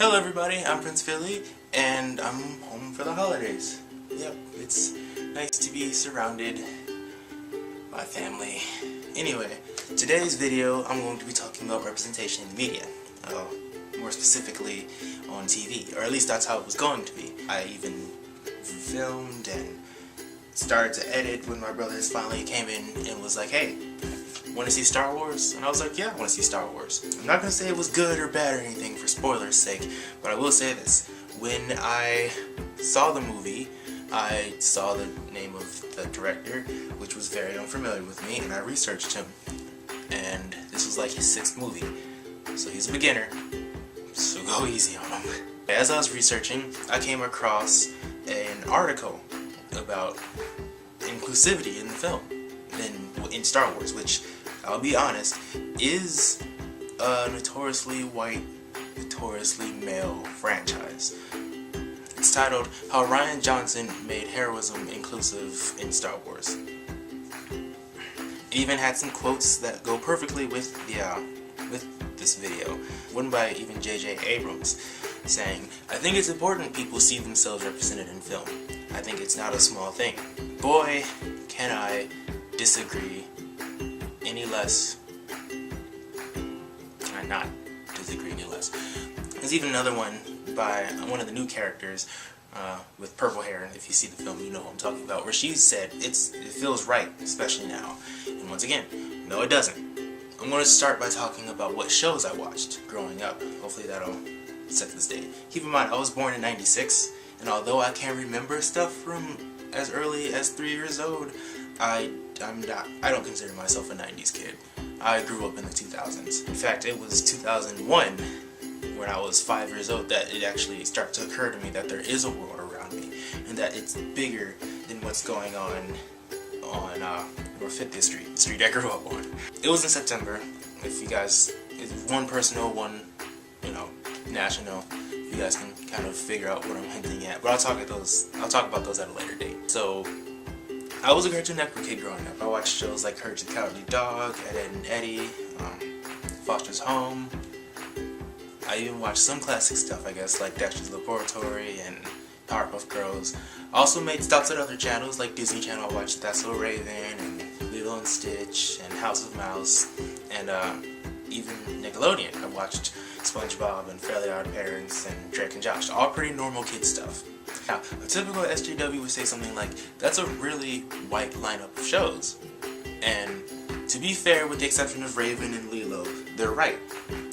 Hello everybody, I'm Prince Philly, and I'm home for the holidays. Yep, it's nice to be surrounded by family. Anyway, today's video I'm going to be talking about representation in the media. More specifically on TV, or at least that's how it was going to be. I even filmed and started to edit when my brothers finally came in and was like, hey, want to see Star Wars? And I was like, yeah, I want to see Star Wars. I'm not going to say it was good or bad or anything for spoilers' sake, but I will say this. When I saw the movie, I saw the name of the director, which was very unfamiliar with me, and I researched him. And this was like his 6th movie, so he's a beginner, so go easy on him. As I was researching, I came across an article about inclusivity in the film, in Star Wars, which, I'll be honest, is a notoriously white, notoriously male franchise. It's titled, How Rian Johnson Made Heroism Inclusive in Star Wars. It even had some quotes that go perfectly with this video. One by even J.J. Abrams, saying, I think it's important people see themselves represented in film. I think it's not a small thing. Boy, can I disagree any less. Can I not disagree any less? There's even another one by one of the new characters with purple hair. If you see the film, you know what I'm talking about, where she said, it feels right, especially now. And once again, no it doesn't. I'm going to start by talking about what shows I watched growing up. Hopefully that'll set this date. Keep in mind, I was born in '96, and although I can't remember stuff from as early as 3 years old, I don't consider myself a 90s kid. I grew up in the 2000s. In fact, it was 2001 when I was 5 years old that it actually started to occur to me that there is a world around me and that it's bigger than what's going on North 50th Street, the street I grew up on. It was in September. If you guys, it's one personal, one, national. If you guys can kind of figure out what I'm hinting at, but I'll talk about those at a later date. So, I was a Cartoon Network kid growing up. I watched shows like Courage the Cowardly Dog, Ed, Edd n Eddy, Foster's Home. I even watched some classic stuff, I guess, like Dexter's Laboratory and Powerpuff Girls. I also made stops at other channels, like Disney Channel. I watched That's So Raven, and Lilo and Stitch, and House of Mouse, and even Nickelodeon. I watched SpongeBob and Fairly Odd Parents and Drake and Josh. All pretty normal kid stuff. Now, a typical SJW would say something like, that's a really white lineup of shows. And to be fair, with the exception of Raven and Lilo, they're right.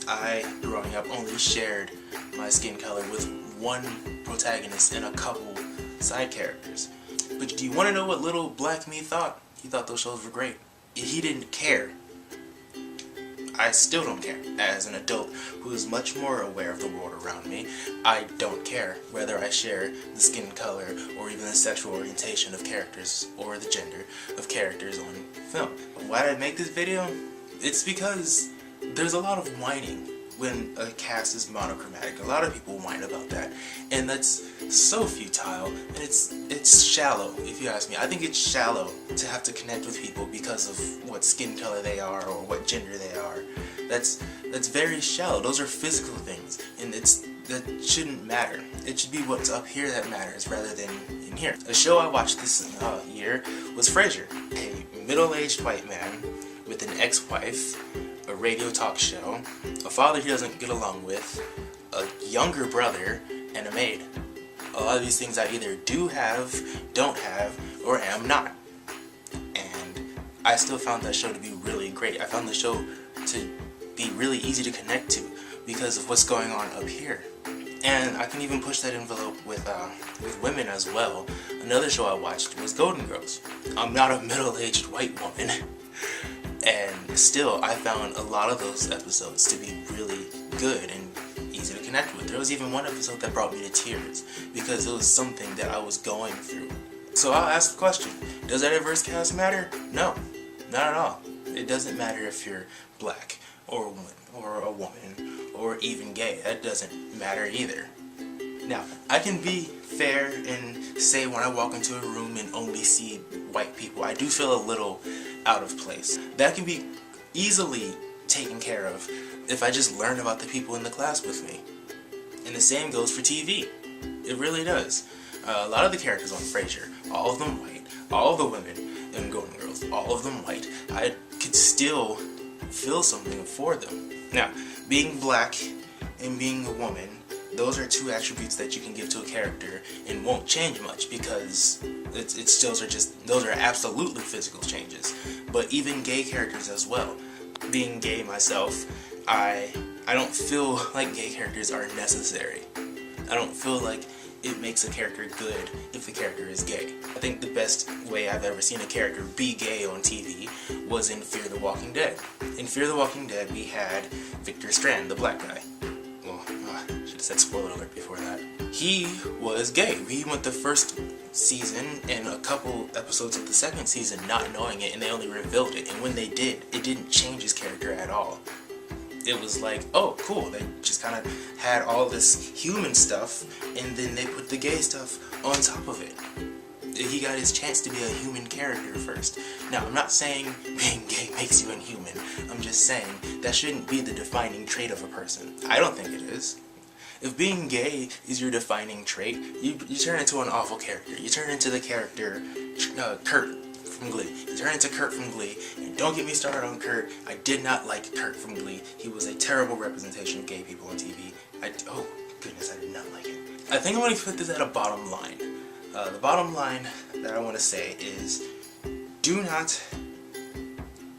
I, growing up, only shared my skin color with one protagonist and a couple side characters. But do you want to know what little black me thought? He thought those shows were great. He didn't care. I still don't care. As an adult who is much more aware of the world around me, I don't care whether I share the skin color or even the sexual orientation of characters or the gender of characters on film. But why did I make this video? It's because there's a lot of whining when a cast is monochromatic. A lot of people whine about that, and that's so futile, and it's shallow, if you ask me. I think it's shallow to have to connect with people because of what skin color they are or what gender they are. That's very shallow. Those are physical things, and that shouldn't matter. It should be what's up here that matters rather than in here. A show I watched this year was Frasier, a middle-aged white man with an ex-wife, a radio talk show, a father he doesn't get along with, a younger brother, and a maid. A lot of these things I either do have, don't have, or am not. And I still found that show to be really great. I found the show to be really easy to connect to because of what's going on up here. And I can even push that envelope with women as well. Another show I watched was Golden Girls. I'm not a middle-aged white woman. And still, I found a lot of those episodes to be really good and easy to connect with. There was even one episode that brought me to tears because it was something that I was going through. So I'll ask the question, does that diverse cast matter? No, not at all. It doesn't matter if you're black or a woman or even gay. That doesn't matter either. Now, I can be fair and say when I walk into a room and only see white people, I do feel a little out of place. That can be easily taken care of if I just learn about the people in the class with me. And the same goes for TV. It really does. A lot of the characters on Frasier, all of them white, all of the women in Golden Girls, all of them white, I could still feel something for them. Now, being black and being a woman, those are two attributes that you can give to a character and won't change much, because those are absolutely physical changes. But even gay characters as well. Being gay myself, I don't feel like gay characters are necessary. I don't feel like it makes a character good if the character is gay. I think the best way I've ever seen a character be gay on TV was in Fear the Walking Dead. In Fear the Walking Dead, we had Victor Strand, the black guy. Well, I should have said spoiler alert before that. He was gay. We went the first season and a couple episodes of the second season not knowing it, and they only revealed it. And when they did, it didn't change his character at all. It was like, oh, cool, they just kind of had all this human stuff, and then they put the gay stuff on top of it. He got his chance to be a human character first. Now, I'm not saying being gay makes you inhuman. I'm just saying that shouldn't be the defining trait of a person. I don't think it is. If being gay is your defining trait, you turn into an awful character. You turn into the character Kurt from Glee. You turn into Kurt from Glee, and don't get me started on Kurt. I did not like Kurt from Glee. He was a terrible representation of gay people on TV. Oh goodness, I did not like it. I think I'm going to put this at a bottom line. The bottom line that I want to say is, do not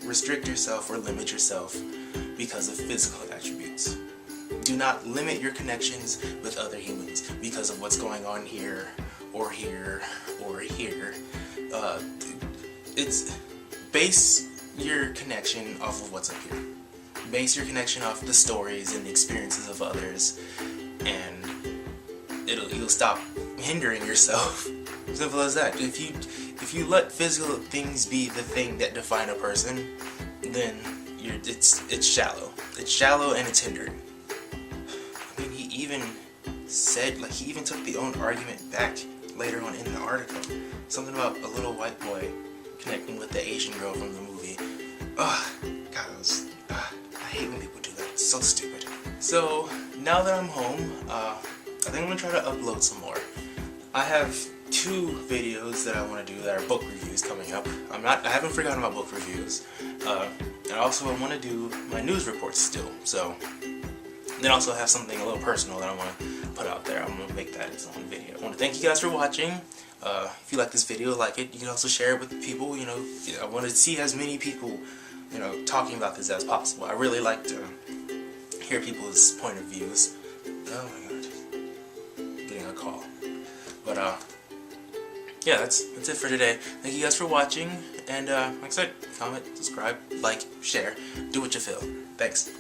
restrict yourself or limit yourself because of physical attributes. Do not limit your connections with other humans because of what's going on here, or here, or here. It's base your connection off of what's up here. Base your connection off the stories and the experiences of others, and you'll stop hindering yourself. Simple as that. If you let physical things be the thing that define a person, then it's shallow. It's shallow and it's hindering. I mean, he even took the own argument back later on in the article. Something about a little white boy connecting with the Asian girl from the movie. Ugh, God, I hate when people do that. It's so stupid. So, now that I'm home, I think I'm gonna try to upload some more. I have 2 videos that I want to do that are book reviews coming up. I haven't forgotten about book reviews. And also I want to do my news reports still. So, then also have something a little personal that I want to put out there. I'm going to make that its own video. I want to thank you guys for watching. If you like this video, like it. You can also share it with people. You know, I want to see as many people, talking about this as possible. I really like to hear people's point of views. Oh my god, getting a call. But yeah, that's it for today. Thank you guys for watching, and like I said, comment, subscribe, like, share, do what you feel. Thanks.